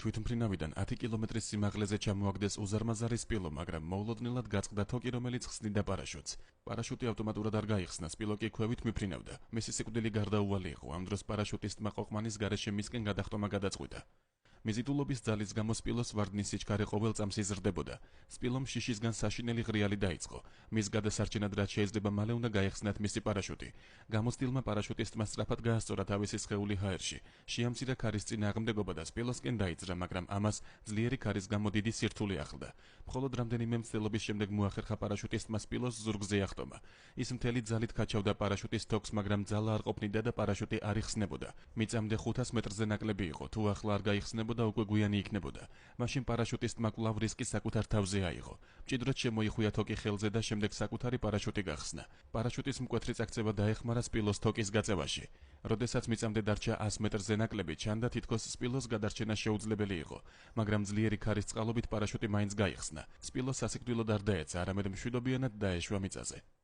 თვითმფრინავიდან 10 კილომეტრის სიმაღლეზე ჩამოაგდეს უზარმაზარი სპილო, მაგრამ მოულოდნელად გაწყდა თოკი, რომელიც ხსნიდა პარაშუტს. პარაშუტი ავტომატურად არ გაიხსნა, სპილო კი ქვევით მიფრინავდა. მისი სიკვდილი გარდაუვალი იყო. ამ დროს პარაშუტისტმა ყოყმანის გარეშე მისკენ გადახტომა გადაწყვიტა. მიზიდულობის ძალის გამო სპილოს ვარდნის სიჩქარე ყოველ წამს იზრდებოდა. სპილომ შიშისგან საშინელი ღრიალი დაიწყო. მის გადასარჩენად რაც შეიძლება მალე უნდა გაეხსნათ მისი პარაშუტი. გამოცდილმა პარაშუტისტმა სწრაფად გაასწორა თავისი სხეული ჰაერში. შეამცირა ქარის წინააღმდეგობა და სპილოსკენ დაიძრა, მაგრამ ამას ძლიერი ქარის გამო დიდი სირთულე ახლდა. მხოლოდ რამდენიმე მცდელობის შემდეგ მოახერხა პარაშუტისტმა სპილოს ზურგზე ახტომა. ის მთელი ძალით ქაჩავდა პარაშუტის თოქს, მაგრამ ძალა არ ყოფნიდა და პარაშუტი არ იხსნებოდა. მიწამდე 500 მეტრზე ნაკლები იყო. თუ ახლა არ გაიხსნებოდა და უკვე გვიანი იქნებოდა. მაშინ პარაშუტისტმა კვლავ რისკი საკუთარ თავზე აიღო. მჭიდროდ შემოიხვია თოკი ხელზე და შემდეგ საკუთარი პარაშუტი გახსნა. პარაშუტის მკვეთრი წაქცევა დაეხმარა სპილოს თოკის გაწევაში. როდესაც მიწამდე დარჩა 100 მეტრზე ნაკლები, ჩანდა თითქოს სპილოს გადარჩენა შეუძლებელი იყო, მაგრამ ძლიერი ქარის წყალობით პარაშუტი მაინც გაიხსნა. სპილოს სასიკვდილოდ არ დაეცა, არამედ მშვიდობიანად დაეშვა მიწაზე.